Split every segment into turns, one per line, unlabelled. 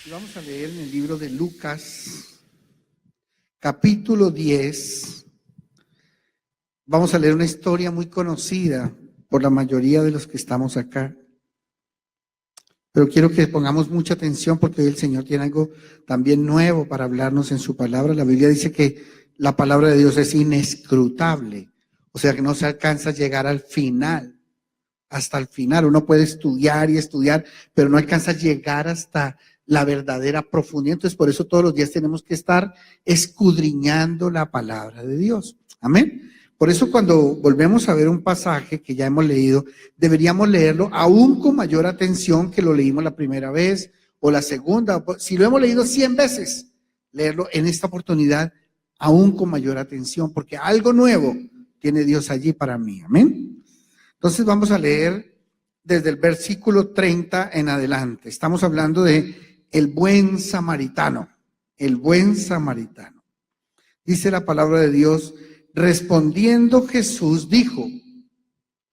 Y vamos a leer en el libro de Lucas, capítulo 10. Vamos a leer una historia muy conocida por la mayoría de los que estamos acá. Pero quiero que pongamos mucha atención porque hoy el Señor tiene algo también nuevo para hablarnos en su palabra. La Biblia dice que la palabra de Dios es inescrutable, o sea que no se alcanza a llegar al final, hasta el final. Uno puede estudiar y estudiar, pero no alcanza a llegar hasta la verdadera profundidad. Entonces, por eso todos los días tenemos que estar escudriñando la palabra de Dios. Amén. Por eso cuando volvemos a ver un pasaje que ya hemos leído, deberíamos leerlo aún con mayor atención que lo leímos la primera vez o la segunda. Si lo hemos leído 100 veces, leerlo en esta oportunidad aún con mayor atención, porque algo nuevo tiene Dios allí para mí. Amén. Entonces vamos a leer desde el versículo 30 en adelante. Estamos hablando de el buen samaritano, el buen samaritano. Dice la palabra de Dios: respondiendo Jesús dijo,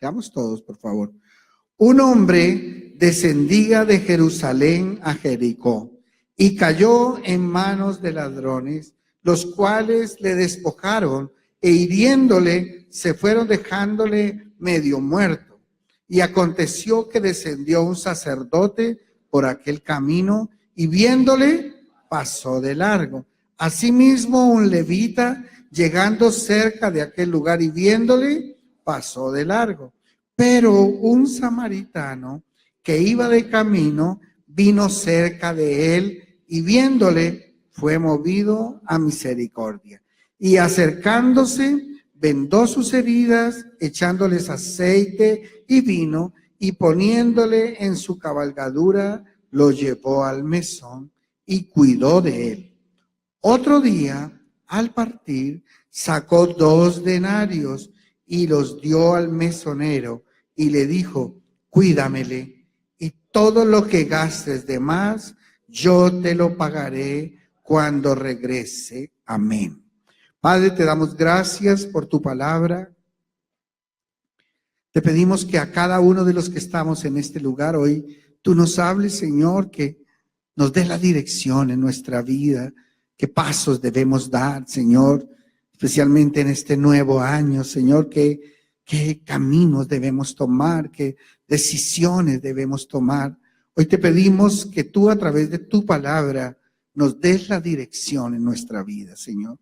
veamos todos por favor, un hombre descendía de Jerusalén a Jericó y cayó en manos de ladrones, los cuales le despojaron e hiriéndole se fueron dejándole medio muerto. Y aconteció que descendió un sacerdote por aquel camino y viéndole pasó de largo. Asimismo un levita, llegando cerca de aquel lugar y viéndole, pasó de largo. Pero un samaritano que iba de camino vino cerca de él y viéndole fue movido a misericordia. Y acercándose, vendó sus heridas, echándoles aceite y vino, y poniéndole en su cabalgadura, lo llevó al mesón y cuidó de él. Otro día, al partir, sacó 2 denarios y los dio al mesonero y le dijo, cuídamele, y todo lo que gastes de más, yo te lo pagaré cuando regrese. Amén. Padre, te damos gracias por tu palabra. Te pedimos que a cada uno de los que estamos en este lugar hoy, tú nos hables, Señor, que nos des la dirección en nuestra vida, qué pasos debemos dar, Señor, especialmente en este nuevo año, Señor, qué caminos debemos tomar, qué decisiones debemos tomar. Hoy te pedimos que tú a través de tu palabra nos des la dirección en nuestra vida, Señor.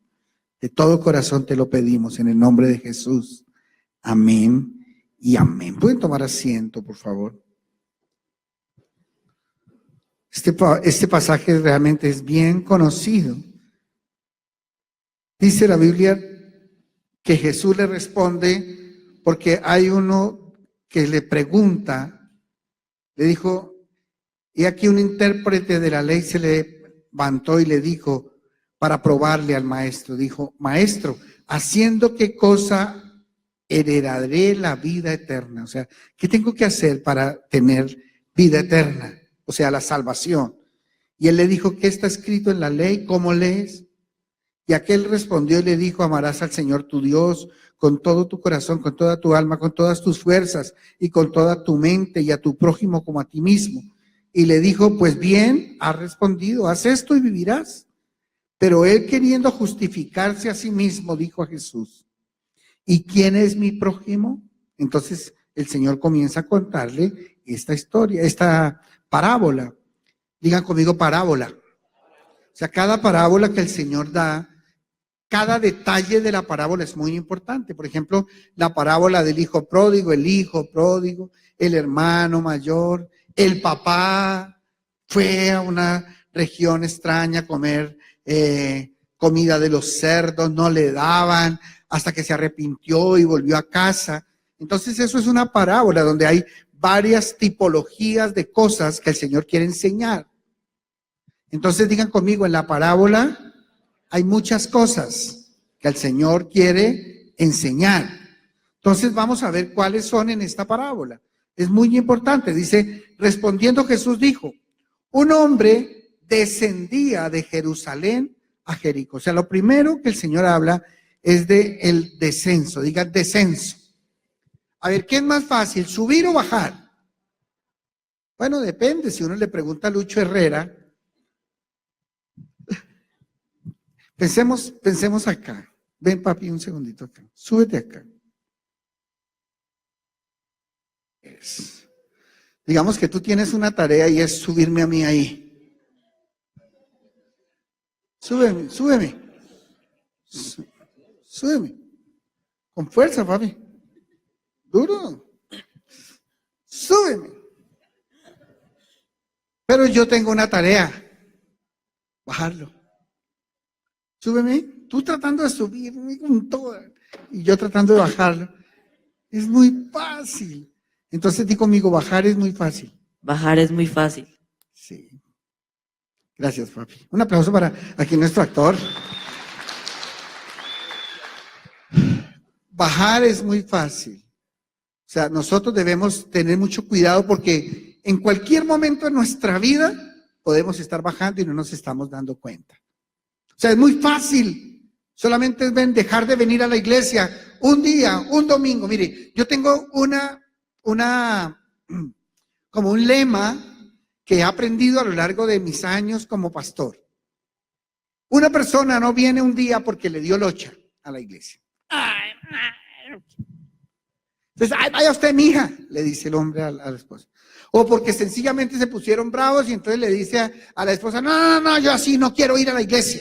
De todo corazón te lo pedimos en el nombre de Jesús. Amén y amén. ¿Pueden tomar asiento, por favor? Este pasaje realmente es bien conocido. Dice la Biblia que Jesús le responde porque hay uno que le pregunta, le dijo, y aquí un intérprete de la ley se levantó y le dijo, para probarle al maestro, dijo, maestro, ¿haciendo qué cosa heredaré la vida eterna? O sea, ¿qué tengo que hacer para tener vida eterna? O sea, la salvación. Y él le dijo, ¿qué está escrito en la ley? ¿Cómo lees? Y aquel respondió y le dijo, amarás al Señor tu Dios con todo tu corazón, con toda tu alma, con todas tus fuerzas y con toda tu mente, y a tu prójimo como a ti mismo. Y le dijo, pues bien, has respondido, haz esto y vivirás. Pero él, queriendo justificarse a sí mismo, dijo a Jesús, ¿y quién es mi prójimo? Entonces el Señor comienza a contarle esta historia, esta parábola. Digan conmigo parábola. O sea, cada parábola que el Señor da, cada detalle de la parábola es muy importante. Por ejemplo, la parábola del hijo pródigo, el hermano mayor, el papá fue a una región extraña a comer comida de los cerdos, no le daban, hasta que se arrepintió y volvió a casa. Entonces eso es una parábola donde hay varias tipologías de cosas que el Señor quiere enseñar. Entonces digan conmigo, en la parábola hay muchas cosas que el Señor quiere enseñar. Entonces vamos a ver cuáles son en esta parábola. Es muy importante. Dice, respondiendo Jesús dijo, un hombre descendía de Jerusalén a Jericó. O sea, lo primero que el Señor habla es de el descenso. Diga descenso. A ver, ¿qué es más fácil, subir o bajar? Bueno, depende. Si uno le pregunta a Lucho Herrera, Pensemos acá. Ven, papi, un segundito acá. Súbete acá. Digamos que tú tienes una tarea y es subirme a mí ahí. Súbeme. Súbeme. Con fuerza, papi. Duro. Súbeme. Pero yo tengo una tarea. Bajarlo. Súbeme. Tú tratando de subirme con todo y yo tratando de bajarlo. Es muy fácil. Entonces di conmigo, bajar es muy fácil.
Bajar es muy fácil.
Sí. Gracias, papi. Un aplauso para aquí nuestro actor. Bajar es muy fácil. O sea, nosotros debemos tener mucho cuidado porque en cualquier momento de nuestra vida podemos estar bajando y no nos estamos dando cuenta. O sea, es muy fácil. Solamente es dejar de venir a la iglesia un día, un domingo. Mire, yo tengo como un lema que he aprendido a lo largo de mis años como pastor. Una persona no viene un día porque le dio locha a la iglesia. Entonces, vaya usted, mija, le dice el hombre a la esposa. O porque sencillamente se pusieron bravos y entonces le dice a la esposa, no, yo así no quiero ir a la iglesia.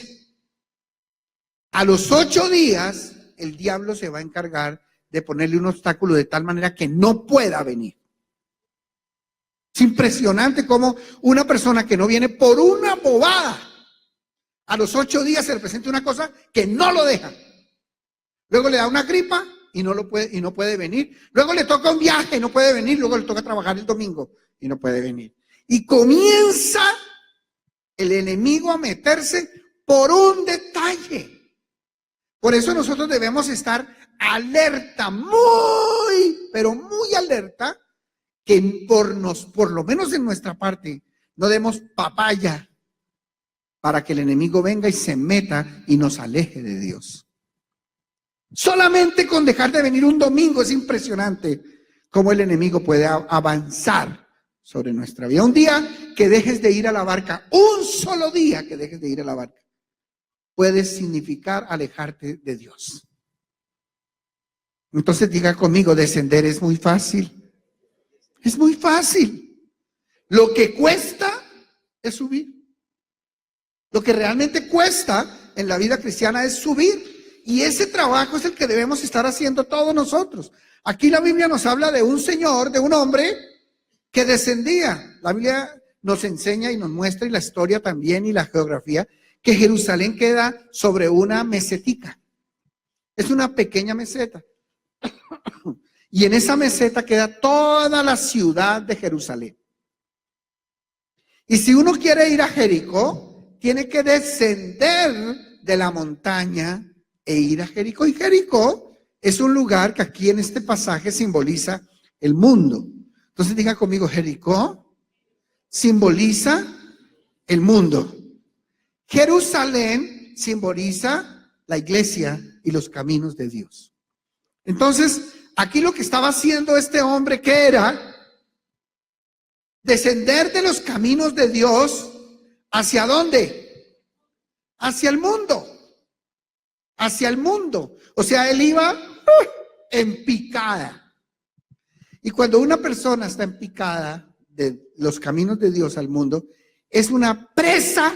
A los 8 días, el diablo se va a encargar de ponerle un obstáculo de tal manera que no pueda venir. Es impresionante cómo una persona que no viene por una bobada, a los 8 días se le presenta una cosa que no lo deja. Luego le da una gripa y no puede venir. Luego le toca un viaje y no puede venir. Luego le toca trabajar el domingo y no puede venir. Y comienza el enemigo a meterse por un detalle. Por eso nosotros debemos estar alerta, pero muy alerta, que por lo menos en nuestra parte, no demos papaya para que el enemigo venga y se meta y nos aleje de Dios. Solamente con dejar de venir un domingo es impresionante cómo el enemigo puede avanzar sobre nuestra vida. Un día que dejes de ir a la barca, un solo día que dejes de ir a la barca, puede significar alejarte de Dios. Entonces diga conmigo, descender es muy fácil. Es muy fácil. Lo que cuesta es subir. Lo que realmente cuesta en la vida cristiana es subir. Y ese trabajo es el que debemos estar haciendo todos nosotros. Aquí la Biblia nos habla de un señor, de un hombre que descendía. La Biblia nos enseña y nos muestra, y la historia también y la geografía, que Jerusalén queda sobre una mesetica. Es una pequeña meseta. Y en esa meseta queda toda la ciudad de Jerusalén. Y si uno quiere ir a Jericó, tiene que descender de la montaña e ir a Jericó. Y Jericó es un lugar que aquí en este pasaje simboliza el mundo. Entonces diga conmigo, Jericó simboliza el mundo. Jerusalén simboliza la iglesia y los caminos de Dios. Entonces, aquí lo que estaba haciendo este hombre, ¿qué era? Descender de los caminos de Dios, ¿hacia dónde? Hacia el mundo. Hacia el mundo. O sea, él iba en picada. Y cuando una persona está en picada de los caminos de Dios al mundo, es una presa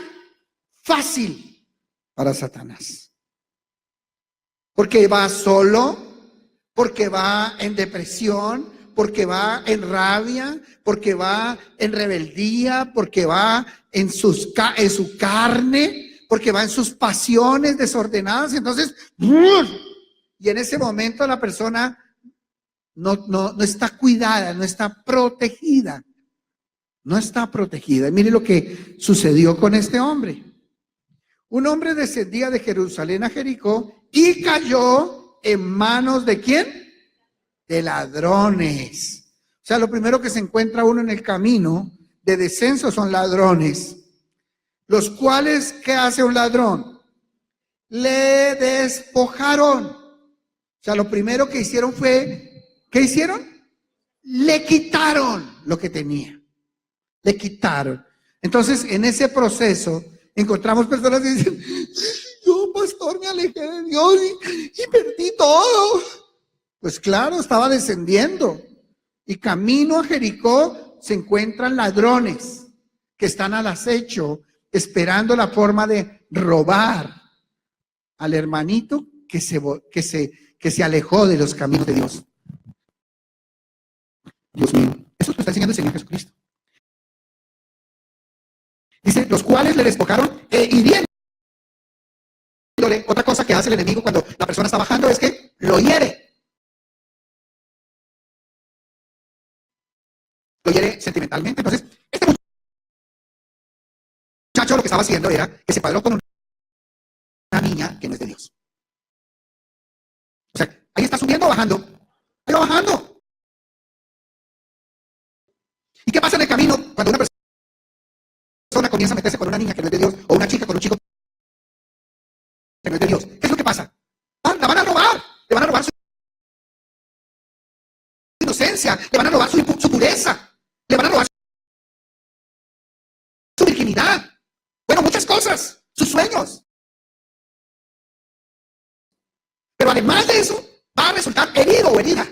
fácil para Satanás. Porque va solo, porque va en depresión, porque va en rabia, porque va en rebeldía, porque va en su carne, porque va en sus pasiones desordenadas. Entonces, y en ese momento la persona no está cuidada, no está protegida. No está protegida. Y mire lo que sucedió con este hombre. Un hombre descendía de Jerusalén a Jericó y cayó en manos ¿de quién? De ladrones. O sea, lo primero que se encuentra uno en el camino de descenso son ladrones. Los cuales, ¿qué hace un ladrón? Le despojaron. O sea, lo primero que hicieron fue, ¿qué hicieron? Le quitaron lo que tenía. Le quitaron. Entonces, en ese proceso, encontramos personas que dicen, yo pastor, me alejé de Dios y perdí todo. Pues claro, estaba descendiendo. Y camino a Jericó se encuentran ladrones que están al acecho, esperando la forma de robar al hermanito que se alejó de los caminos de Dios. Dios mío, eso lo está enseñando el Señor Jesucristo. Dice, los cuales le despojaron hiriéndole. Otra cosa que hace el enemigo cuando la persona está bajando es que lo hiere. Lo hiere sentimentalmente. Entonces, este muchacho lo que estaba haciendo era que se cuadró con una niña que no es de Dios. O sea, ahí está subiendo o bajando. Ahí va bajando. ¿Y qué pasa en el camino cuando una persona comienza a meterse con una niña que no es de Dios o una chica con un chico que no es de Dios? ¿Qué es lo que pasa? La van a robar. Le van a robar su inocencia. Le van a robar su pureza. Le van a robar su virginidad. Bueno, muchas cosas. Sus sueños. Pero además de eso, va a resultar herido o herida.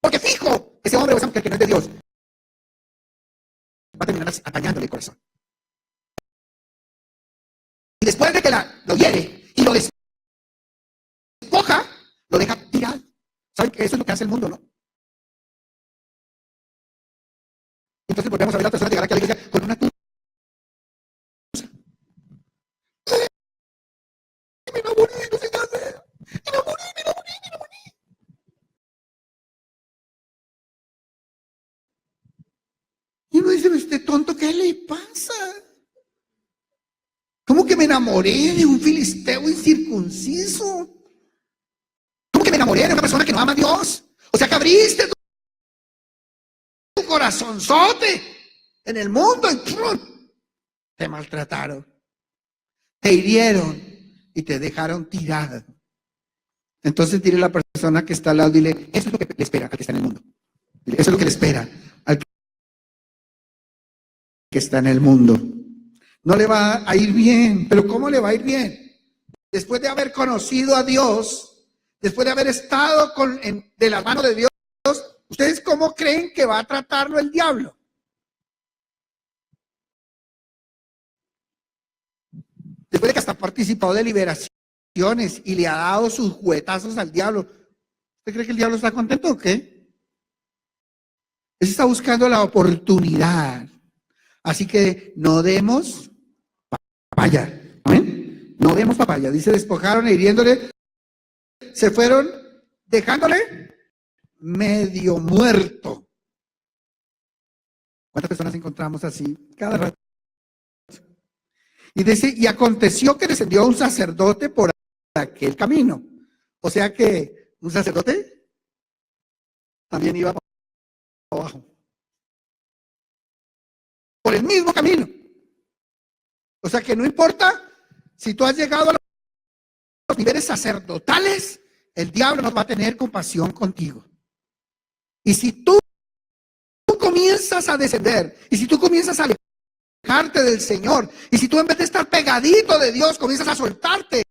Porque fijo, ese hombre o esa mujer que no es de Dios va a terminar atañándole el corazón. Y después de que lo hiere y lo despoja, lo deja tirado. ¿Saben que eso es lo que hace el mundo, no? Entonces volvemos a ver a la persona llegar aquí a la iglesia con una tusa. Me enamoré, no sé qué hacer. Me enamoré. Y uno dice, este tonto, ¿qué le pasa? ¿Cómo que me enamoré de un filisteo incircunciso? ¿Cómo que me enamoré de una persona que no ama a Dios? O sea que abriste tu corazonzote en el mundo y te maltrataron, te hirieron y te dejaron tirado. Entonces dile a la persona que está al lado, dile, eso es lo que le espera al que está en el mundo. Dile, eso es lo que le espera al que está en el mundo. No le va a ir bien, pero ¿cómo le va a ir bien? Después de haber conocido a Dios, después de haber estado de la mano de Dios, ¿ustedes cómo creen que va a tratarlo el diablo? Después de que hasta ha participado de liberaciones y le ha dado sus juguetazos al diablo, ¿usted cree que el diablo está contento o qué? Él está buscando la oportunidad. Así que no demos papaya. ¿Amén? No demos papaya. Dice, despojaron e hiriéndole, se fueron dejándole medio muerto. ¿Cuántas personas encontramos así? Cada rato. Y dice, y aconteció que descendió un sacerdote por aquel camino. O sea que un sacerdote también iba para abajo. Por el mismo camino. O sea que no importa si tú has llegado a los niveles sacerdotales, el diablo no va a tener compasión contigo. Y si tú comienzas a descender, y si tú comienzas a alejarte del Señor, y si tú en vez de estar pegadito de Dios, comienzas a soltarte,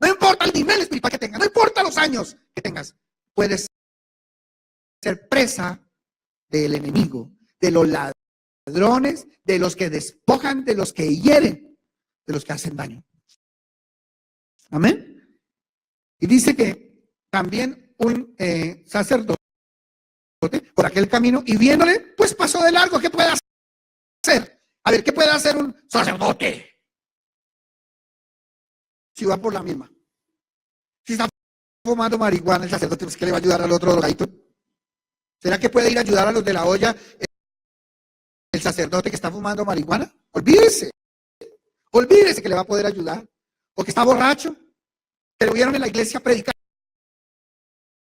no importa el nivel espiritual que tengas, no importa los años que tengas, puedes ser presa del enemigo, de los ladrones, de los que despojan, de los que hieren, de los que hacen daño. Amén. Y dice que también un sacerdote por aquel camino y viéndole, pues pasó de largo. ¿Qué puede hacer? A ver, ¿qué puede hacer un sacerdote? Si va por la misma. Si está fumando marihuana el sacerdote, pues ¿qué le va a ayudar al otro drogadito? ¿Será que puede ir a ayudar a los de la olla el sacerdote que está fumando marihuana? Olvídese que le va a poder ayudar. O que está borracho, que lo vieron en la iglesia predicando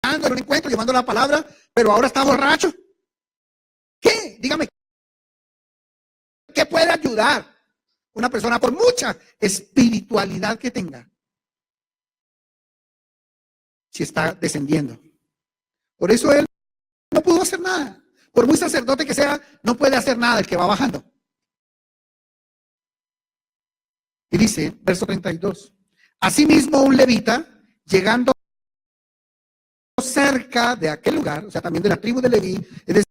en un encuentro, llevando la palabra, pero ahora está borracho. ¿Qué? Dígame, ¿qué puede ayudar una persona por mucha espiritualidad que tenga si está descendiendo? Por eso él no pudo hacer nada. Por muy sacerdote que sea, no puede hacer nada el que va bajando. Y dice, verso 32, asimismo un levita, llegando cerca de aquel lugar, o sea, también de la tribu de Leví, es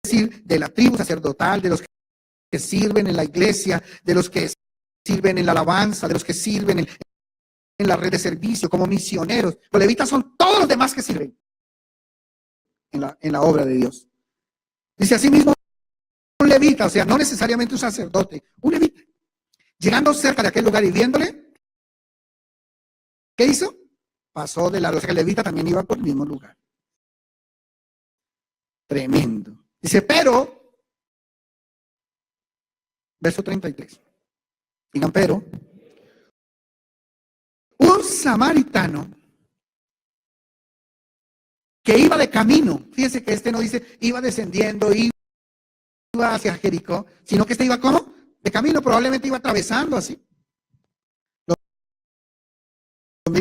decir, de la tribu sacerdotal, de los que sirven en la iglesia, de los que sirven en la alabanza, de los que sirven en la red de servicio, como misioneros. Los levitas son todos los demás que sirven en la obra de Dios. Dice asimismo un levita, o sea, no necesariamente un sacerdote, un levita, llegando cerca de aquel lugar y viéndole, ¿qué hizo? Pasó de lado, o sea que el levita también iba por el mismo lugar. Tremendo. Dice, pero, verso 33, digan, pero, un samaritano que iba de camino, fíjense que este no dice, iba descendiendo, iba hacia Jericó, sino que este iba ¿cómo? De camino, probablemente iba atravesando así.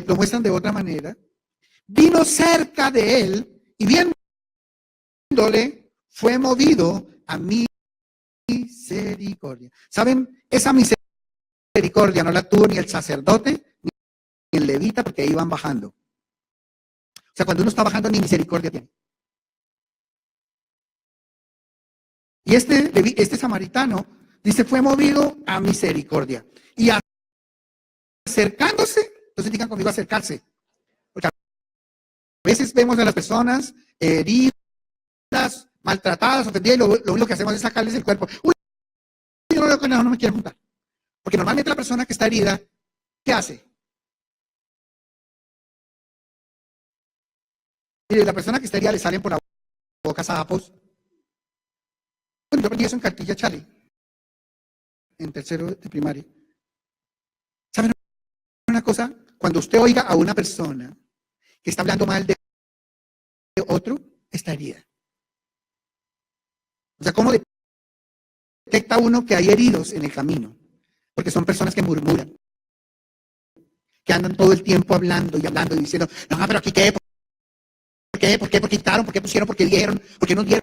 Lo muestran de otra manera. Vino cerca de él y viéndole fue movido a misericordia. ¿Saben? Esa misericordia no la tuvo ni el sacerdote ni el levita porque iban bajando. O sea, cuando uno está bajando ni misericordia tiene. Y este samaritano, dice, fue movido a misericordia. Y acercándose, entonces digan conmigo acercarse. Porque a veces vemos a las personas heridas, maltratadas, ofendidas, y lo único que hacemos es sacarles el cuerpo. Uy, yo no me quiero juntar. Porque normalmente la persona que está herida, ¿qué hace? Mire, la persona que está herida le salen por la boca sapos. Bueno, yo aprendí eso en Cartilla, Charlie, en tercero de primaria. ¿Saben una cosa? Cuando usted oiga a una persona que está hablando mal de otro, está herida. O sea, ¿cómo detecta uno que hay heridos en el camino? Porque son personas que murmuran, que andan todo el tiempo hablando y diciendo, no, pero aquí qué, ¿por qué? ¿Por qué? ¿Por qué quitaron? ¿Por qué pusieron? ¿Por qué dieron? ¿Por qué no dieron?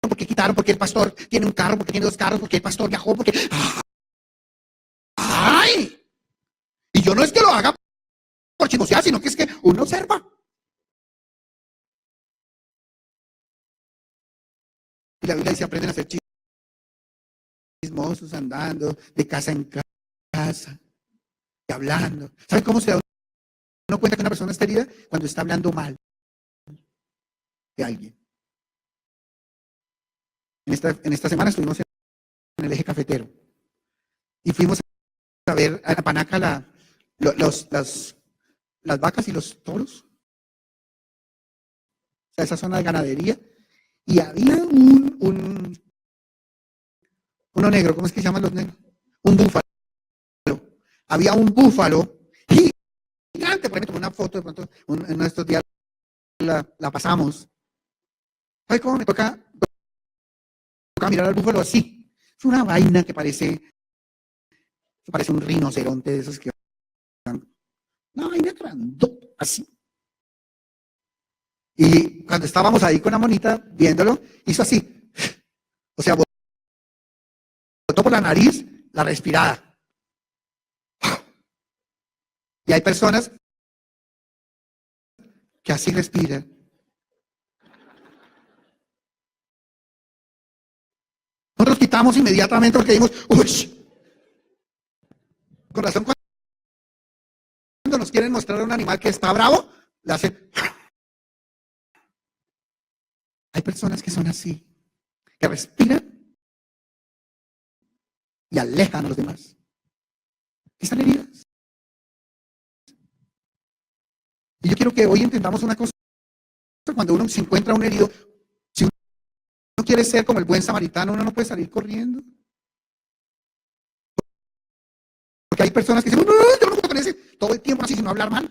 ¿Por qué quitaron? ¿Por qué el pastor tiene un carro? ¿Por qué tiene dos carros? ¿Por qué el pastor viajó? ¿Por qué? ¡Ay! Y yo no es que lo haga por chismosear, sino que es que uno observa. Y la Biblia dice, aprenden a ser chismosos, andando de casa en casa, y hablando. ¿Saben cómo se da uno cuenta que una persona está herida? Cuando está hablando mal de alguien. En esta semana estuvimos en el eje cafetero y fuimos a ver a Panaca las vacas y los toros, o sea, esa zona de ganadería, y había uno negro, ¿cómo es que se llaman los negros? Un búfalo. Había un búfalo gigante, por ejemplo, una foto, de pronto, en uno de estos días la pasamos. ¿Sabes cómo me toca mirar al búfalo así? Es una vaina que parece un rinoceronte de esos que una vaina grandota, así. Y cuando estábamos ahí con la monita viéndolo, hizo así. O sea, botó por la nariz la respirada. Y hay personas que así respiran. Nosotros quitamos inmediatamente porque dijimos, uy, con razón cuando nos quieren mostrar a un animal que está bravo, le hacen. Hay personas que son así, que respiran y alejan a los demás. Están heridas. Y yo quiero que hoy entendamos una cosa. Cuando uno se encuentra un herido, si uno quiere ser como el buen samaritano, uno no puede salir corriendo. Porque hay personas que dicen, no, yo no me junto con ese. Todo el tiempo así sin no hablar mal.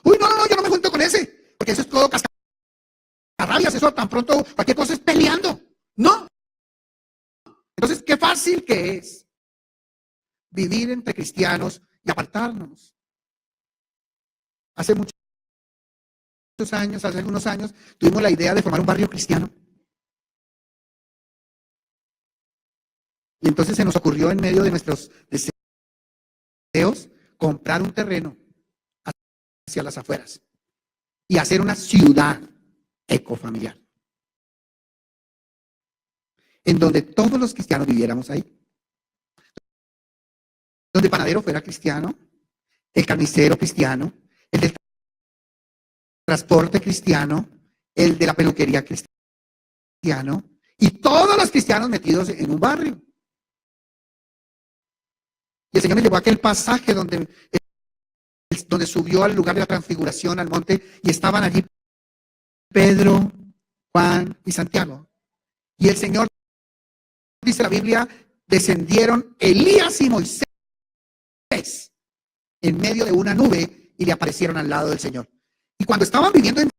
Uy, no, yo no me junto con ese. Porque eso es todo cascarrabias. Eso tan pronto, cualquier cosa es peleando. No. Entonces, qué fácil que es vivir entre cristianos y apartarnos. Hace algunos años, tuvimos la idea de formar un barrio cristiano. Y entonces se nos ocurrió en medio de nuestros deseos comprar un terreno hacia las afueras y hacer una ciudad ecofamiliar, en donde todos los cristianos viviéramos ahí. Donde el panadero fuera cristiano, el carnicero cristiano, el del transporte cristiano, el de la peluquería cristiano, y todos los cristianos metidos en un barrio. Y el Señor me llevó a aquel pasaje donde subió al lugar de la transfiguración, al monte, y estaban allí Pedro, Juan y Santiago. Y el Señor, dice la Biblia, descendieron Elías y Moisés en medio de una nube y le aparecieron al lado del Señor. Y cuando estaban viviendo en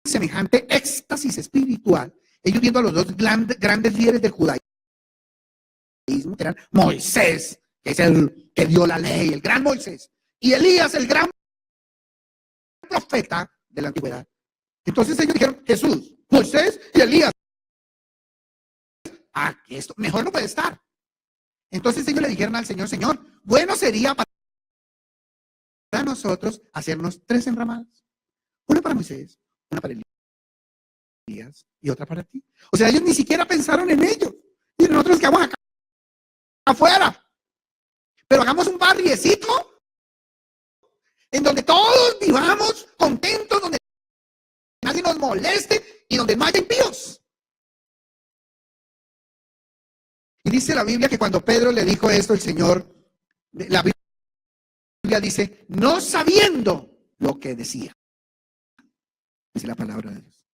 semejante éxtasis espiritual, ellos viendo a los dos grandes líderes del judaísmo, que eran Moisés, que es el que dio la ley, el gran Moisés, y Elías, el gran profeta de la antigüedad. Entonces ellos dijeron, Jesús, Moisés y Elías, esto mejor no puede estar. Entonces ellos le dijeron al Señor, Señor, bueno sería para nosotros hacernos 3 enramadas, una para Moisés, una para Elías y otra para ti. O sea, ellos ni siquiera pensaron en ellos. Y nosotros quedamos acá afuera. Pero hagamos un barriecito en donde todos vivamos contentos, donde nadie nos moleste y donde no haya impíos. Y dice la Biblia que cuando Pedro le dijo esto, el Señor, la Biblia dice, no sabiendo lo que decía. Dice la palabra de Dios.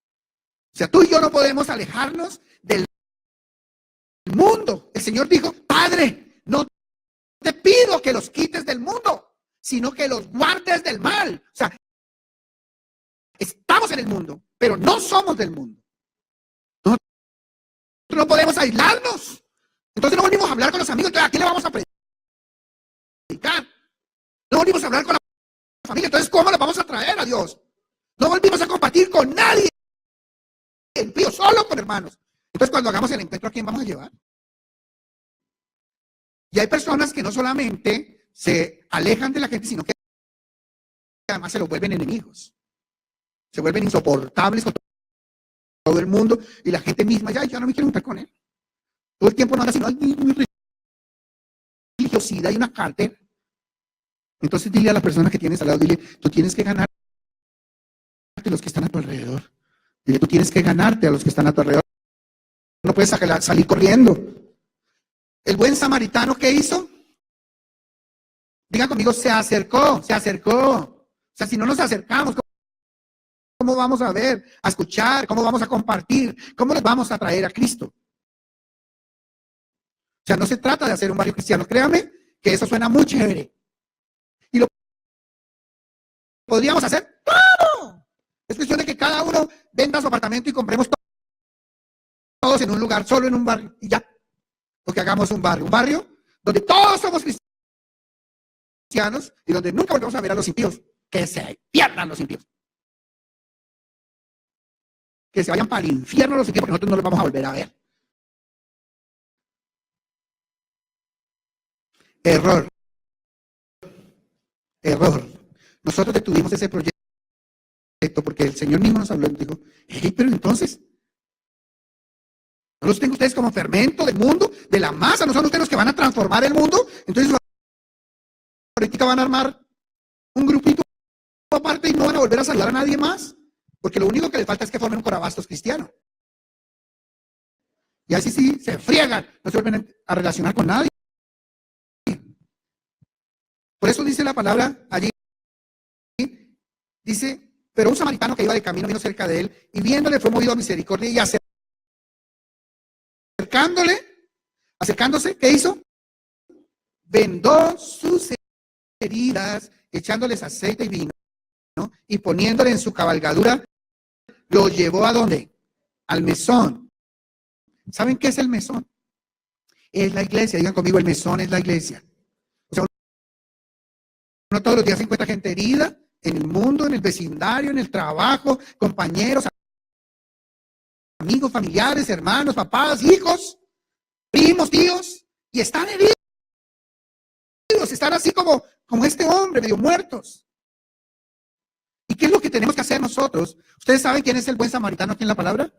O sea, tú y yo no podemos alejarnos del mundo. El Señor dijo, Padre, no te pido que los quites del mundo, sino que los guardes del mal. O sea, estamos en el mundo, pero no somos del mundo. Nosotros no podemos aislarnos. Entonces no venimos a hablar con los amigos. Entonces, ¿a quién le vamos a predicar? No venimos a hablar con la familia. Entonces, ¿cómo le vamos a traer a Dios? No volvimos a compartir con nadie. Impío, solo con hermanos. Entonces, cuando hagamos el encuentro, ¿a quién vamos a llevar? Y hay personas que no solamente se alejan de la gente, sino que además se los vuelven enemigos. Se vuelven insoportables con todo el mundo y la gente misma, ya no me quiero juntar con él. Todo el tiempo no anda sino hay religiosidad y una cartera. Entonces dile a la persona que tienes al lado, dile, tú tienes que ganarte a los que están a tu alrededor. Dile, tú tienes que ganarte a los que están a tu alrededor. No puedes salir corriendo. El buen samaritano, ¿qué hizo? Digan conmigo, se acercó. O sea, si no nos acercamos, ¿cómo vamos a ver, a escuchar? ¿Cómo vamos a compartir? ¿Cómo les vamos a traer a Cristo? O sea, no se trata de hacer un barrio cristiano. Créame que eso suena muy chévere. Y lo podríamos hacer. ¡Claro! Es cuestión de que cada uno venda su apartamento y compremos todos en un lugar, solo en un barrio. Y ya. Porque hagamos un barrio donde todos somos cristianos y donde nunca volvemos a ver a los impíos. Que se pierdan los impíos. Que se vayan para el infierno los impíos, porque nosotros no los vamos a volver a ver. Error. Nosotros detuvimos ese proyecto porque el Señor mismo nos habló y dijo, pero entonces, ¿no los tengo ustedes como fermento del mundo, de la masa? ¿No son ustedes los que van a transformar el mundo? Entonces, ahorita van a armar un grupito aparte y no van a volver a saludar a nadie más, porque lo único que les falta es que formen un corabastos cristiano. Y así sí, se friegan, no se vuelven a relacionar con nadie. Por eso dice la palabra allí, dice, pero un samaritano que iba de camino vino cerca de él y viéndole fue movido a misericordia y acercándose, ¿qué hizo? Vendó sus heridas, echándoles aceite y vino, ¿no? Y poniéndole en su cabalgadura, lo llevó ¿a dónde? Al mesón. ¿Saben qué es el mesón? Es la iglesia, digan conmigo, el mesón es la iglesia. O sea, uno todos los días se encuentra gente herida en el mundo, en el vecindario, en el trabajo, compañeros, amigos, familiares, hermanos, papás, hijos, primos, tíos, y están heridos, están así como este hombre, medio muertos. ¿Y qué es lo que tenemos que hacer nosotros? ¿Ustedes saben quién es el buen samaritano aquí en la palabra?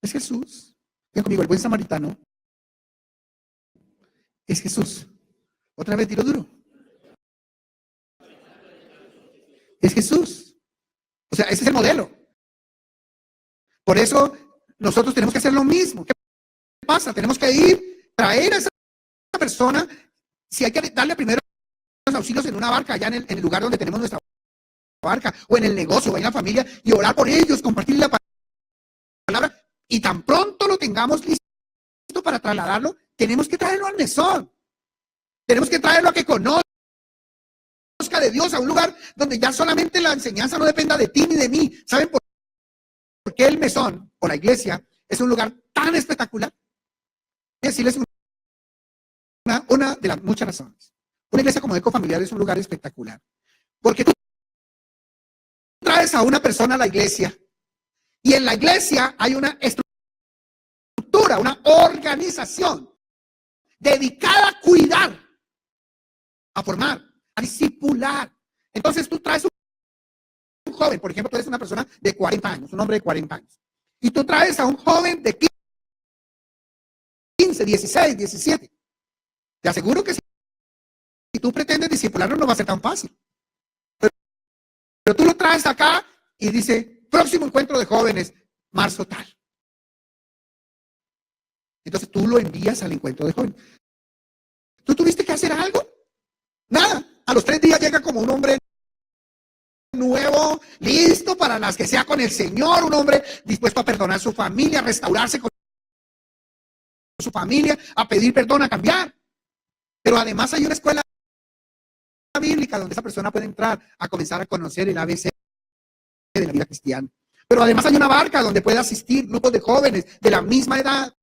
Es Jesús. Digan conmigo, el buen samaritano es Jesús. Otra vez tiro duro. Es Jesús. O sea, ese es el modelo. Por eso nosotros tenemos que hacer lo mismo. ¿Qué pasa? Tenemos que ir, traer a esa persona. Si hay que darle primero los auxilios en una barca, allá en el lugar donde tenemos nuestra barca, o en el negocio, o en la familia, y orar por ellos, compartir la palabra. Y tan pronto lo tengamos listo para trasladarlo, tenemos que traerlo al mesón. Tenemos que traerlo a que conozca de Dios, a un lugar donde ya solamente la enseñanza no dependa de ti ni de mí. ¿Saben por qué el mesón o la iglesia es un lugar tan espectacular? Voy a decirles una de las muchas razones. Una iglesia como Eco Familiar es un lugar espectacular. Porque tú traes a una persona a la iglesia y en la iglesia hay una estructura, una organización dedicada a cuidar, a formar, a discipular. Entonces tú traes un joven, por ejemplo, tú eres una persona de 40 años, un hombre de 40 años, y tú traes a un joven de 15, 16, 17. Te aseguro que si tú pretendes discipularlo no va a ser tan fácil. Pero tú lo traes acá y dice, próximo encuentro de jóvenes, marzo tal. Entonces tú lo envías al encuentro de jóvenes. ¿Tú tuviste que hacer algo? Nada. A los 3 días llega como un hombre nuevo, listo para las que sea con el Señor, un hombre dispuesto a perdonar a su familia, a restaurarse con su familia, a pedir perdón, a cambiar. Pero además hay una escuela bíblica donde esa persona puede entrar a comenzar a conocer el ABC de la vida cristiana. Pero además hay una barca donde puede asistir grupos de jóvenes de la misma edad.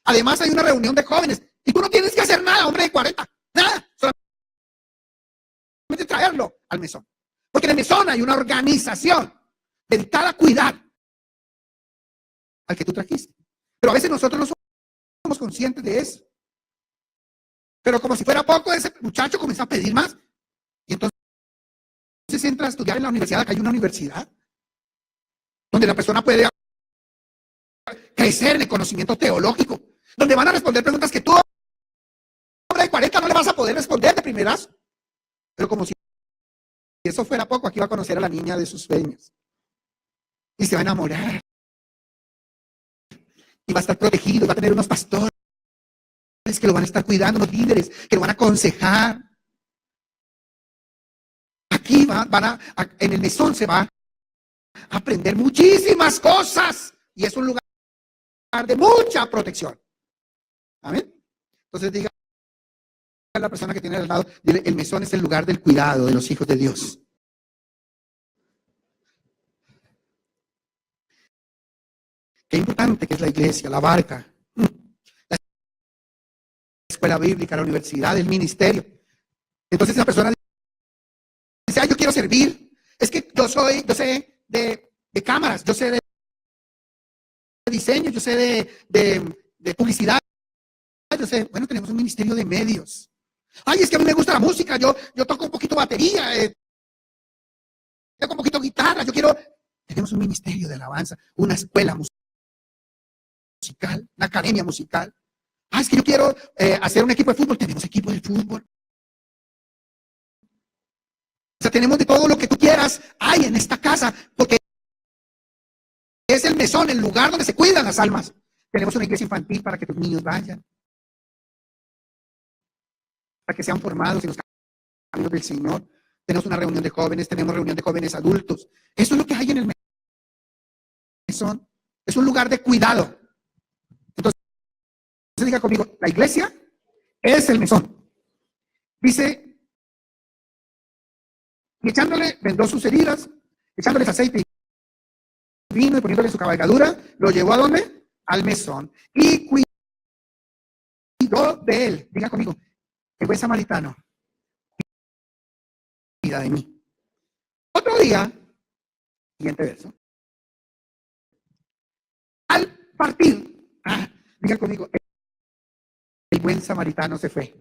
Además hay una reunión de jóvenes y tú no tienes que hacer nada, hombre de 40, nada, solamente traerlo al mesón. Porque en el mesón hay una organización dedicada a cuidar al que tú trajiste. Pero a veces nosotros no somos conscientes de eso. Pero como si fuera poco, ese muchacho comienza a pedir más. Y entonces entra a estudiar en la universidad. Acá hay una universidad donde la persona puede crecer en el conocimiento teológico, donde van a responder preguntas que tú, hombre de 40, no le vas a poder responder de primeras. Pero como si eso fuera poco, aquí va a conocer a la niña de sus sueños. Y se va a enamorar. Y va a estar protegido, va a tener unos pastores que lo van a estar cuidando, los líderes que lo van a aconsejar. Aquí en el mesón se va a aprender muchísimas cosas y es un lugar de mucha protección. Amén. Entonces diga a la persona que tiene al lado, dile, el mesón es el lugar del cuidado de los hijos de Dios. Qué importante que es la iglesia, la barca, la escuela bíblica, la universidad, el ministerio. Entonces esa persona dice, yo quiero servir. Es que yo sé de cámaras, yo sé de diseño, yo sé de publicidad. Yo sé, bueno, tenemos un ministerio de medios. Ay, es que a mí me gusta la música, yo toco un poquito batería, toco un poquito guitarra, tenemos un ministerio de alabanza, una escuela musical, una academia musical. Es que yo quiero hacer un equipo de fútbol, tenemos equipo de fútbol. O sea, tenemos de todo lo que tú quieras, hay en esta casa, porque es el mesón, el lugar donde se cuidan las almas. Tenemos una iglesia infantil para que tus niños vayan, para que sean formados en los caminos del Señor. Tenemos una reunión de jóvenes, tenemos reunión de jóvenes adultos. Eso es lo que hay en el mesón. Es un lugar de cuidado. Entonces, diga conmigo, la iglesia es el mesón. Dice, y echándole, vendó sus heridas, echándoles aceite y vino y poniéndole su cabalgadura, lo llevó ¿a dónde? Al mesón. Y cuidó de él. Diga conmigo, el buen samaritano cuida de mí. Otro día, siguiente verso. partir, diga conmigo, el buen samaritano se fue.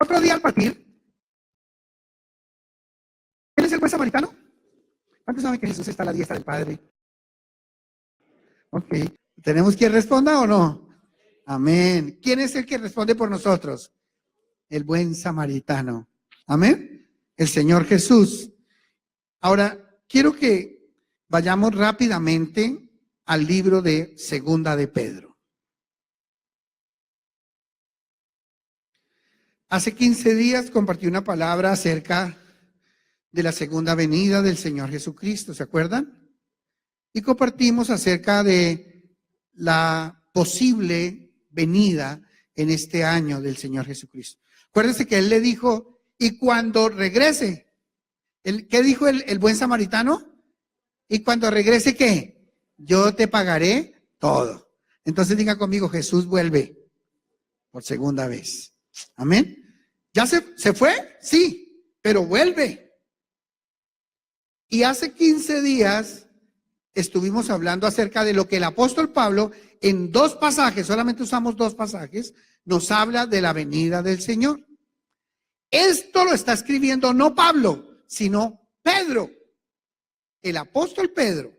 Otro día al partir, ¿quién es el buen samaritano? ¿Cuántos saben que Jesús está a la diestra del Padre? Ok, ¿tenemos quien responda o no? Amén. ¿Quién es el que responde por nosotros? El buen samaritano. Amén. El Señor Jesús. Ahora, quiero que vayamos rápidamente al libro de Segunda de Pedro. Hace 15 días compartí una palabra acerca de la segunda venida del Señor Jesucristo, ¿se acuerdan? Y compartimos acerca de la posible venida en este año del Señor Jesucristo. Acuérdense que Él le dijo, y cuando regrese, ¿qué dijo el buen samaritano? Y cuando regrese, ¿qué? Yo te pagaré todo. Entonces diga conmigo, Jesús vuelve por segunda vez. Amén. ¿Ya se fue? Sí, pero vuelve. Y hace 15 días estuvimos hablando acerca de lo que el apóstol Pablo, en 2 pasajes, solamente usamos 2 pasajes, nos habla de la venida del Señor. Esto lo está escribiendo no Pablo, sino Pedro, el apóstol Pedro.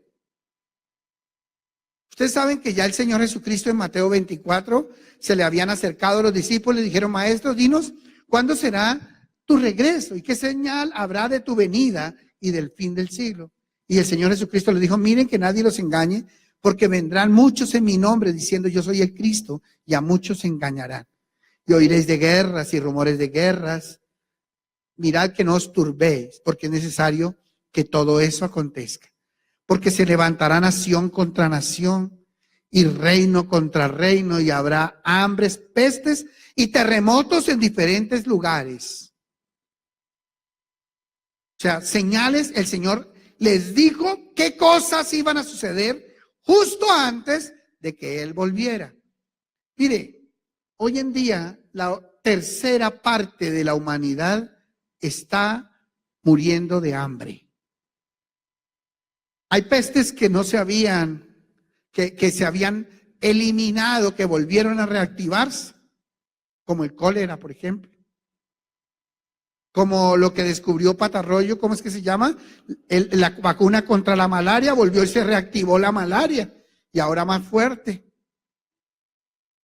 Ustedes saben que ya el Señor Jesucristo en Mateo 24 se le habían acercado a los discípulos y le dijeron, maestro, dinos, ¿cuándo será tu regreso? ¿Y qué señal habrá de tu venida y del fin del siglo? Y el Señor Jesucristo le dijo, miren que nadie los engañe, porque vendrán muchos en mi nombre diciendo yo soy el Cristo, y a muchos se engañarán. Y oiréis de guerras y rumores de guerras. Mirad que no os turbéis, porque es necesario que todo eso acontezca. Porque se levantará nación contra nación y reino contra reino, y habrá hambres, pestes y terremotos en diferentes lugares. O sea, señales, el Señor les dijo qué cosas iban a suceder justo antes de que Él volviera. Mire, hoy en día la tercera parte de la humanidad está muriendo de hambre. Hay pestes que no se habían, que se habían eliminado, que volvieron a reactivarse, como el cólera, por ejemplo. Como lo que descubrió Patarroyo, ¿cómo es que se llama? La vacuna contra la malaria, volvió y se reactivó la malaria, y ahora más fuerte.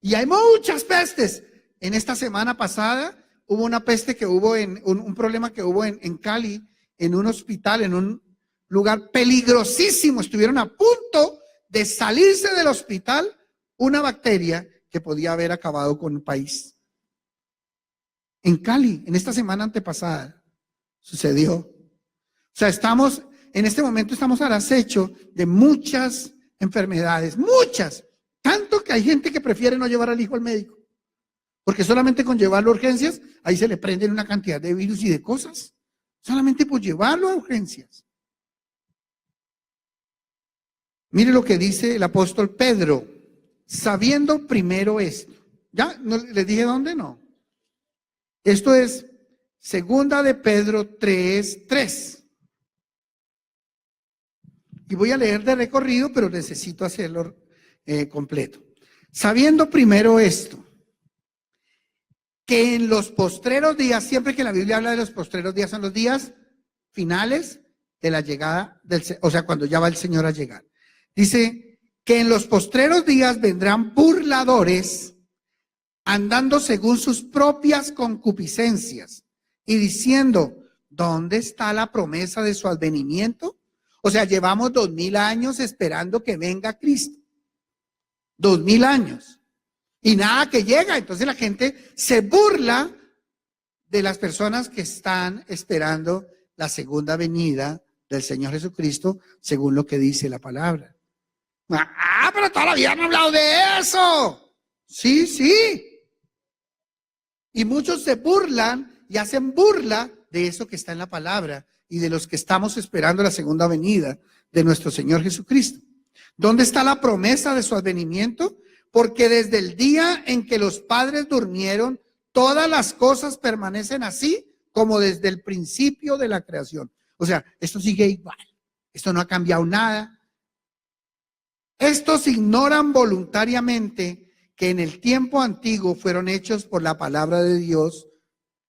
Y hay muchas pestes. En esta semana pasada hubo una peste que hubo un problema que hubo en Cali, en un hospital, en un lugar peligrosísimo. Estuvieron a punto de salirse del hospital una bacteria que podía haber acabado con el país. En Cali, en esta semana antepasada, sucedió. O sea, en este momento estamos al acecho de muchas enfermedades, muchas. Tanto que hay gente que prefiere no llevar al hijo al médico. Porque solamente con llevarlo a urgencias, ahí se le prenden una cantidad de virus y de cosas. Solamente por llevarlo a urgencias. Mire lo que dice el apóstol Pedro, sabiendo primero esto. ¿Ya? ¿No les dije dónde? No. Esto es Segunda de Pedro 3:3. Y voy a leer de recorrido, pero necesito hacerlo completo. Sabiendo primero esto, que en los postreros días, siempre que la Biblia habla de los postreros días, son los días finales de la llegada o sea, cuando ya va el Señor a llegar. Dice que en los postreros días vendrán burladores andando según sus propias concupiscencias y diciendo, ¿dónde está la promesa de su advenimiento? O sea, llevamos 2000 años esperando que venga Cristo. 2000 años. Y nada que llega. Entonces la gente se burla de las personas que están esperando la segunda venida del Señor Jesucristo, según lo que dice la palabra. Pero todavía no han hablado de eso. Sí, sí. Y muchos se burlan y hacen burla de eso que está en la palabra y de los que estamos esperando la segunda venida de nuestro Señor Jesucristo. ¿Dónde está la promesa de su advenimiento? Porque desde el día en que los padres durmieron, todas las cosas permanecen así como desde el principio de la creación. O sea, esto sigue igual. Esto no ha cambiado nada. Estos ignoran voluntariamente que en el tiempo antiguo fueron hechos por la palabra de Dios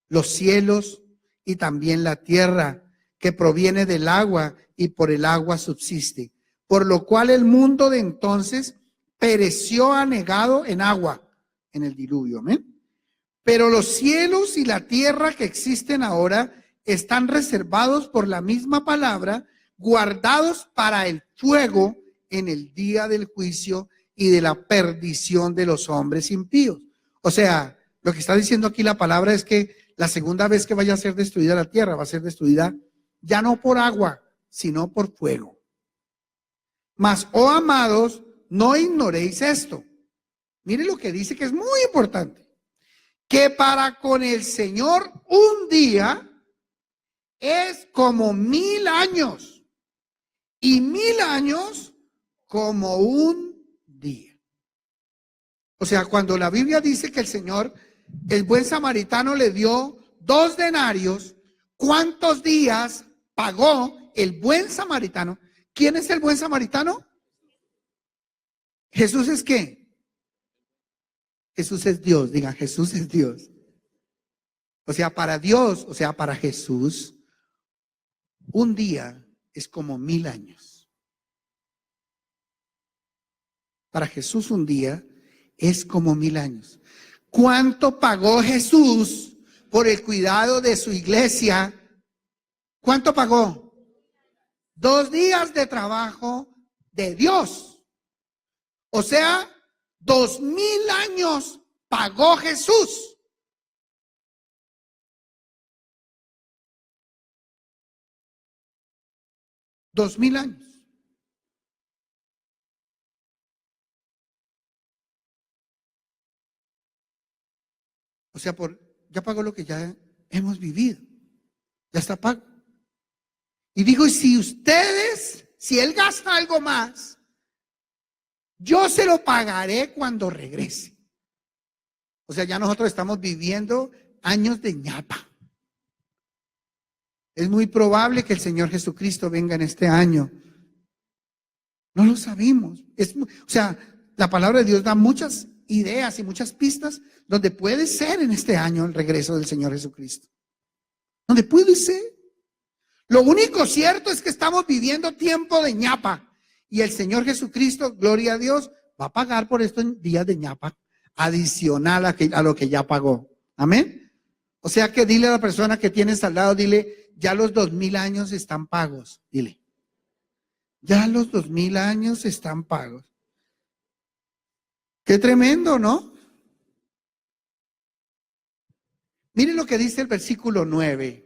los cielos y también la tierra, que proviene del agua y por el agua subsiste. Por lo cual el mundo de entonces pereció anegado en agua, en el diluvio. ¿Amén? Pero los cielos y la tierra que existen ahora están reservados por la misma palabra, guardados para el fuego en el día del juicio y de la perdición de los hombres impíos. O sea, lo que está diciendo aquí la palabra es que la segunda vez que vaya a ser destruida la tierra va a ser destruida ya no por agua, sino por fuego. Mas, oh amados, no ignoréis esto. Mire lo que dice, que es muy importante. Que para con el Señor un día es como 1000 años, y 1000 años como un día. O sea, cuando la Biblia dice que el Señor, el buen samaritano, le dio 2 denarios, ¿cuántos días pagó el buen samaritano? ¿Quién es el buen samaritano? ¿Jesús es qué? Jesús es Dios, digan, Jesús es Dios. O sea, para Dios, o sea, para Jesús, un día es como 1000 años. Para Jesús un día es como 1000 años. ¿Cuánto pagó Jesús por el cuidado de su iglesia? ¿Cuánto pagó? 2 días de trabajo de Dios. O sea, 2000 años pagó Jesús. $2000 años. O sea, ya pagó lo que ya hemos vivido. Ya está pago. Y digo, y si él gasta algo más, yo se lo pagaré cuando regrese. O sea, ya nosotros estamos viviendo años de ñapa. Es muy probable que el Señor Jesucristo venga en este año. No lo sabemos. O sea, la palabra de Dios da muchas ideas y muchas pistas donde puede ser en este año el regreso del Señor Jesucristo. Donde puede ser. Lo único cierto es que estamos viviendo tiempo de ñapa. Y el Señor Jesucristo, gloria a Dios, va a pagar por estos días de ñapa adicional a lo que ya pagó. Amén. O sea que dile a la persona que tienes al lado, dile, ya los 2000 años están pagos. Dile, ya los 2000 años están pagos. Qué tremendo, ¿no? Miren lo que dice el versículo 9.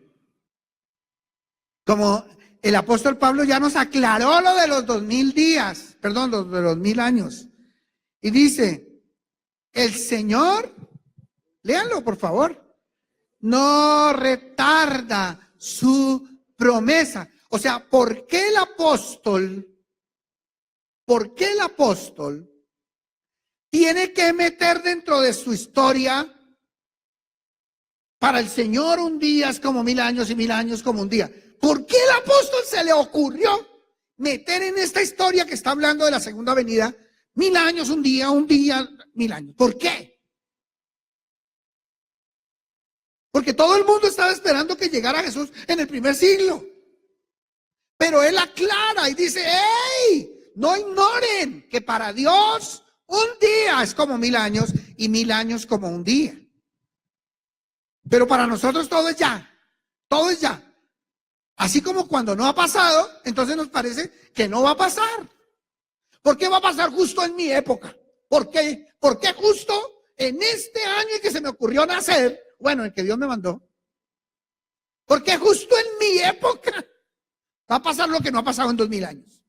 Como el apóstol Pablo ya nos aclaró lo de los 2000 días, perdón, lo de los 1000 años. Y dice, el Señor, léanlo por favor, no retarda su promesa. O sea, ¿por qué el apóstol tiene que meter dentro de su historia? Para el Señor un día es como 1000 años y 1000 años como un día. ¿Por qué el apóstol se le ocurrió meter en esta historia que está hablando de la segunda venida 1000 años, un día, 1000 años? ¿Por qué? Porque todo el mundo estaba esperando que llegara Jesús en el primer siglo. Pero él aclara y dice, ¡hey! No ignoren que para Dios un día es como 1000 años y 1000 años como un día. Pero para nosotros todo es ya, todo es ya. Así como cuando no ha pasado, entonces nos parece que no va a pasar. ¿Por qué va a pasar justo en mi época? ¿Por qué? ¿Por qué justo en este año en que se me ocurrió nacer? Bueno, el que Dios me mandó. ¿Por qué justo en mi época va a pasar lo que no ha pasado en 2000 años?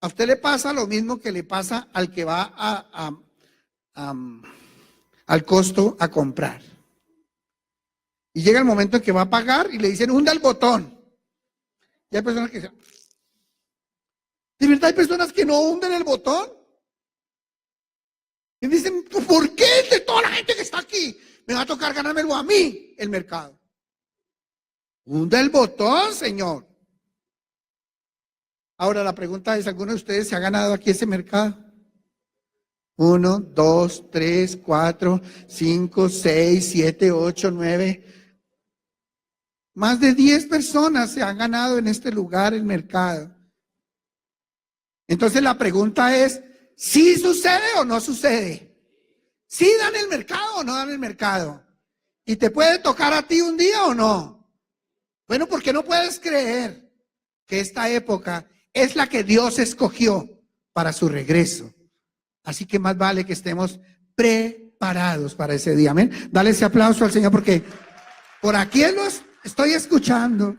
A usted le pasa lo mismo que le pasa al que va al costo a comprar. Y llega el momento en que va a pagar y le dicen, hunda el botón. Y hay personas que dicen, ¿de verdad hay personas que no hunden el botón? Y dicen, ¿por qué de toda la gente que está aquí me va a tocar ganármelo a mí el mercado? Hunda el botón, Señor. Ahora la pregunta es, ¿alguno de ustedes se ha ganado aquí ese mercado? 1, 2, 3, 4, 5, 6, 7, 8, 9. Más de 10 personas se han ganado en este lugar el mercado. Entonces la pregunta es, ¿sí sucede o no sucede? ¿Sí dan el mercado o no dan el mercado? ¿Y te puede tocar a ti un día o no? Bueno, porque no puedes creer que esta época es la que Dios escogió para su regreso. Así que más vale que estemos preparados para ese día. Amén. Dale ese aplauso al Señor porque por aquí los estoy escuchando.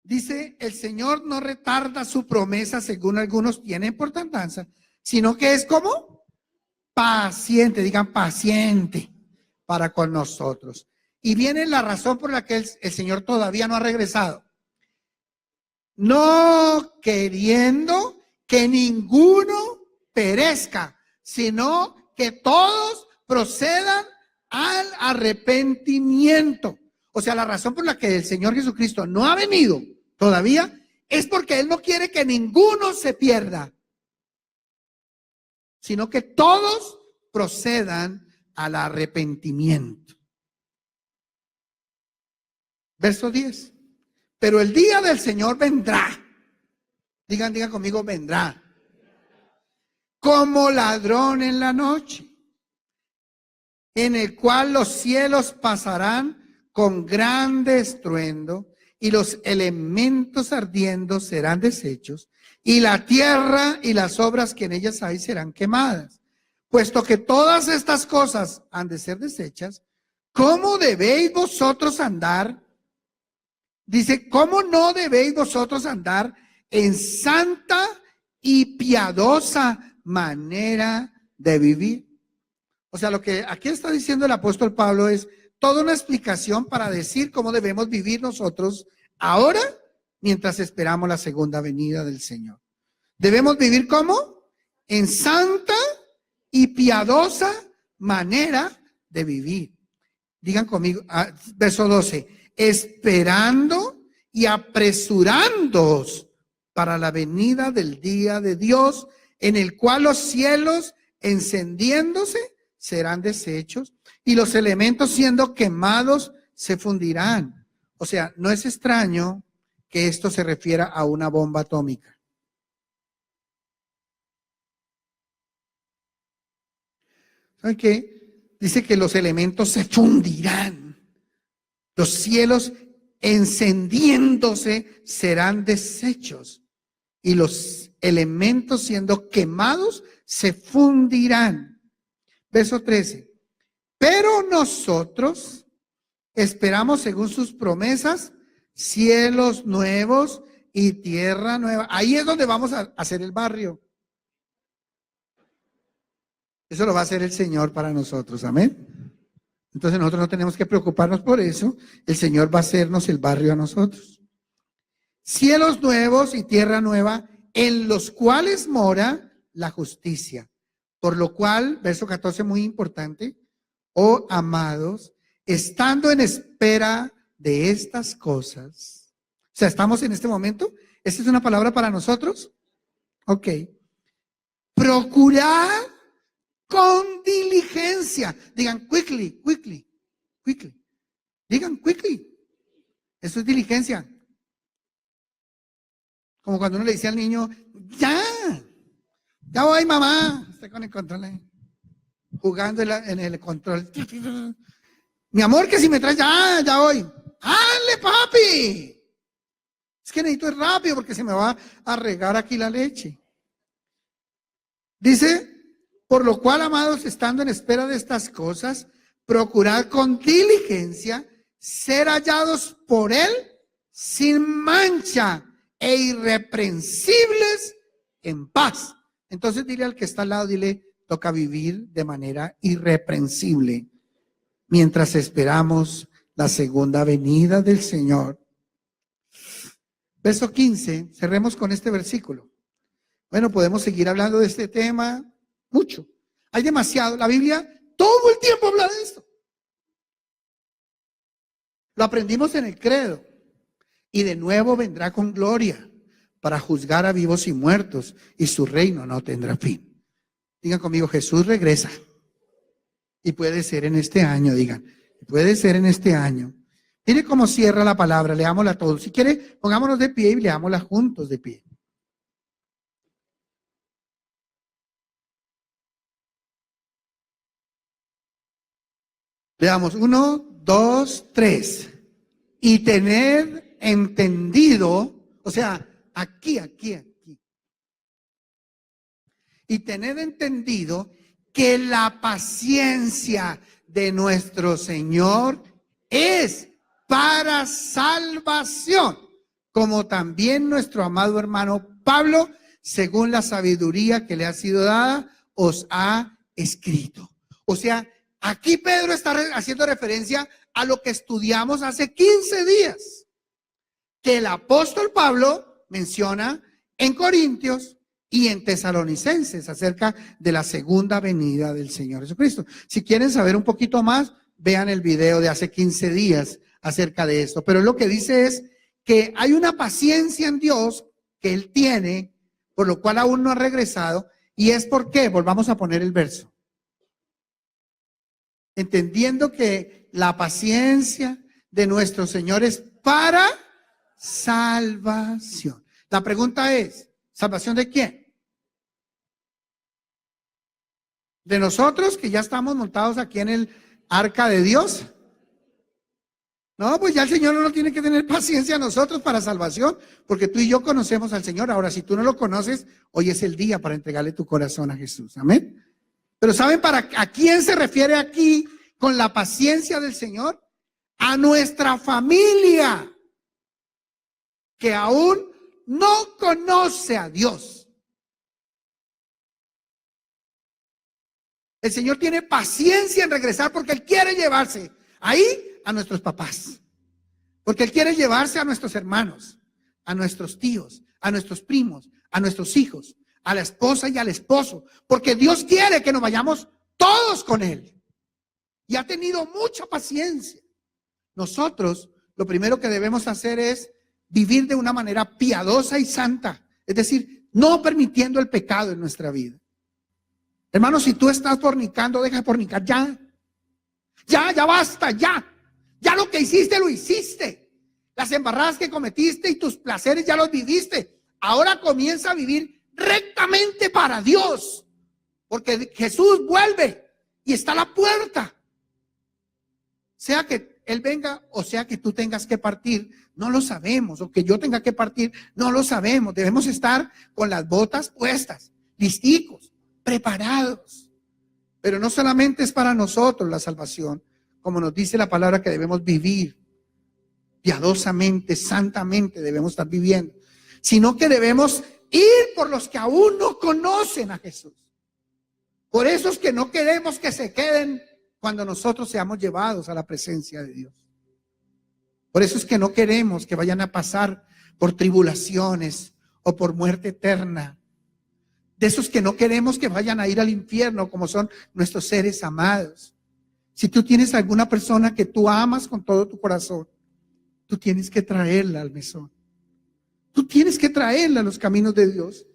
Dice, el Señor no retarda su promesa según algunos tienen por tardanza, sino que es como paciente, digan paciente para con nosotros. Y viene la razón por la que el Señor todavía no ha regresado. No queriendo que ninguno perezca, sino que todos procedan al arrepentimiento. O sea, la razón por la que el Señor Jesucristo no ha venido todavía es porque Él no quiere que ninguno se pierda, sino que todos procedan al arrepentimiento. Verso 10. Pero el día del Señor vendrá. Digan conmigo, vendrá. Como ladrón en la noche, en el cual los cielos pasarán con grande estruendo y los elementos ardiendo serán deshechos y la tierra y las obras que en ellas hay serán quemadas. Puesto que todas estas cosas han de ser deshechas, ¿cómo debéis vosotros andar? Dice, ¿cómo no debéis vosotros andar en santa y piadosa manera de vivir? O sea, lo que aquí está diciendo el apóstol Pablo es toda una explicación para decir cómo debemos vivir nosotros ahora mientras esperamos la segunda venida del Señor. Debemos vivir ¿cómo? En santa y piadosa manera de vivir. Digan conmigo, verso 12. Esperando y apresurándoos para la venida del día de Dios, en el cual los cielos encendiéndose serán deshechos y los elementos siendo quemados se fundirán. O sea, no es extraño que esto se refiera a una bomba atómica. ¿Saben qué? Dice que los elementos se fundirán. Los cielos encendiéndose serán deshechos y los elementos siendo quemados se fundirán. Verso 13. Pero nosotros esperamos según sus promesas cielos nuevos y tierra nueva. Ahí es donde vamos a hacer el barrio. Eso lo va a hacer el Señor para nosotros. Amén. Entonces nosotros no tenemos que preocuparnos por eso. El Señor va a hacernos el barrio a nosotros. Cielos nuevos y tierra nueva, en los cuales mora la justicia. Por lo cual, verso 14, muy importante, oh amados, estando en espera de estas cosas. O sea, ¿estamos en este momento? ¿Esta es una palabra para nosotros? Ok. Procurad con diligencia. Digan quickly. Digan quickly. Eso es diligencia. Como cuando uno le dice al niño, ya voy mamá. Está con el control ahí, jugando en el control. Mi amor, que si me traes, ya voy. ¡Dale, papi! Es que necesito ir rápido porque se me va a regar aquí la leche. Dice, por lo cual, amados, estando en espera de estas cosas, procurad con diligencia ser hallados por Él sin mancha e irreprensibles en paz. Entonces dile al que está al lado, dile, toca vivir de manera irreprensible mientras esperamos la segunda venida del Señor. Verso 15, cerremos con este versículo. Bueno, podemos seguir hablando de este tema mucho. Hay demasiado. La Biblia todo el tiempo habla de esto. Lo aprendimos en el credo. y de nuevo vendrá con gloria para juzgar a vivos y muertos, y su reino no tendrá fin. Digan conmigo, Jesús regresa. Y puede ser en este año, digan, puede ser en este año. Mire cómo cierra la palabra, leámosla todos. Si quiere, pongámonos de pie y leámosla juntos de pie. Leamos 1, 2, 3. Y tener entendido, o sea, aquí. Y tener entendido que la paciencia de nuestro Señor es para salvación, como también nuestro amado hermano Pablo, según la sabiduría que le ha sido dada, os ha escrito. O sea, aquí Pedro está haciendo referencia a lo que estudiamos hace 15 días, que el apóstol Pablo menciona en Corintios y en Tesalonicenses acerca de la segunda venida del Señor Jesucristo. Si quieren saber un poquito más, vean el video de hace 15 días acerca de esto. Pero lo que dice es que hay una paciencia en Dios que Él tiene, por lo cual aún no ha regresado, y es porque, volvamos a poner el verso, entendiendo que la paciencia de nuestro Señor es para salvación. La pregunta es, ¿salvación de quién? ¿De nosotros que ya estamos montados aquí en el arca de Dios? No, pues ya el Señor no tiene que tener paciencia a nosotros para salvación, porque tú y yo conocemos al Señor. Ahora, si tú no lo conoces, hoy es el día para entregarle tu corazón a Jesús. Amén. Pero ¿saben a quién se refiere aquí con la paciencia del Señor? A nuestra familia, que aún no conoce a Dios. El Señor tiene paciencia en regresar porque Él quiere llevarse ahí a nuestros papás, porque Él quiere llevarse a nuestros hermanos, a nuestros tíos, a nuestros primos, a nuestros hijos, a la esposa y al esposo, porque Dios quiere que nos vayamos todos con Él. Y ha tenido mucha paciencia. Nosotros lo primero que debemos hacer es vivir de una manera piadosa y santa, es decir, no permitiendo el pecado en nuestra vida. Hermano, si tú estás fornicando, deja de fornicar ya. Ya basta, ya. Ya lo que hiciste, lo hiciste. Las embarradas que cometiste y tus placeres ya los viviste. Ahora comienza a vivir rectamente para Dios. Porque Jesús vuelve y está a la puerta. Sea que Él venga o sea que tú tengas que partir, no lo sabemos. O que yo tenga que partir, no lo sabemos. Debemos estar con las botas puestas, listicos, preparados. Pero no solamente es para nosotros la salvación, como nos dice la palabra que debemos vivir piadosamente, santamente debemos estar viviendo, sino que debemos ir por los que aún no conocen a Jesús. Por esos que no queremos que se queden cuando nosotros seamos llevados a la presencia de Dios. Por eso es que no queremos que vayan a pasar por tribulaciones o por muerte eterna. De esos que no queremos que vayan a ir al infierno, como son nuestros seres amados. Si tú tienes alguna persona que tú amas con todo tu corazón, tú tienes que traerla al mesón. Tú tienes que traerla a los caminos de Dios.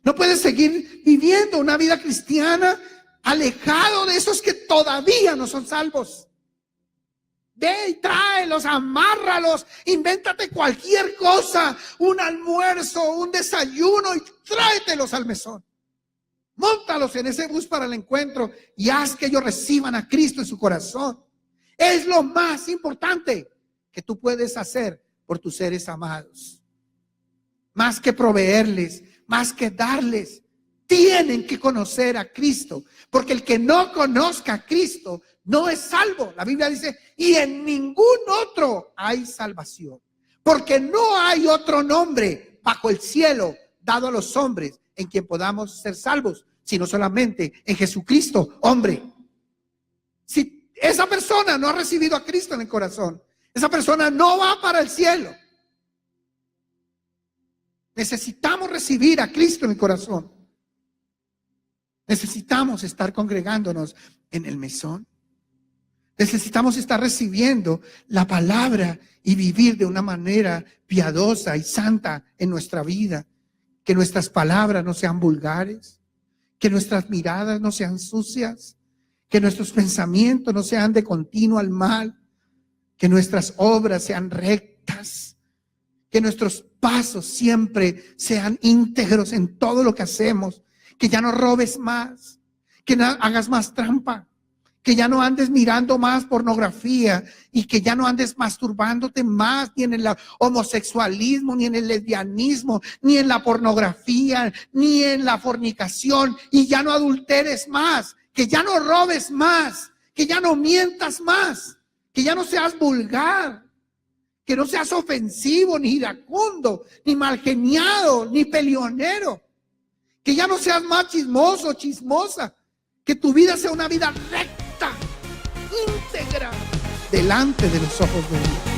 No puedes seguir viviendo una vida cristiana alejado de esos que todavía no son salvos. Ve y tráelos, amárralos, invéntate cualquier cosa, un almuerzo, un desayuno y tráetelos al mesón. Móntalos en ese bus para el encuentro y haz que ellos reciban a Cristo en su corazón. Es lo más importante que tú puedes hacer por tus seres amados. Más que proveerles, más que darles, tienen que conocer a Cristo. Porque el que no conozca a Cristo no es salvo. La Biblia dice, y en ningún otro hay salvación. Porque no hay otro nombre bajo el cielo dado a los hombres en quien podamos ser salvos, sino solamente en Jesucristo, hombre. Si esa persona no ha recibido a Cristo en el corazón, esa persona no va para el cielo. Necesitamos recibir a Cristo en el corazón. Necesitamos estar congregándonos en el mesón. Necesitamos estar recibiendo la palabra y vivir de una manera piadosa y santa en nuestra vida. Que nuestras palabras no sean vulgares, que nuestras miradas no sean sucias, que nuestros pensamientos no sean de continuo al mal, que nuestras obras sean rectas, que nuestros pasos siempre sean íntegros en todo lo que hacemos, que ya no robes más, que no hagas más trampa, que ya no andes mirando más pornografía y que ya no andes masturbándote más ni en el homosexualismo, ni en el lesbianismo, ni en la pornografía, ni en la fornicación, y ya no adulteres más, que ya no robes más, que ya no mientas más, que ya no seas vulgar, que no seas ofensivo, ni iracundo, ni malgeniado, ni peleonero, que ya no seas más chismoso, chismosa, que tu vida sea una vida recta, íntegra, delante de los ojos de Dios.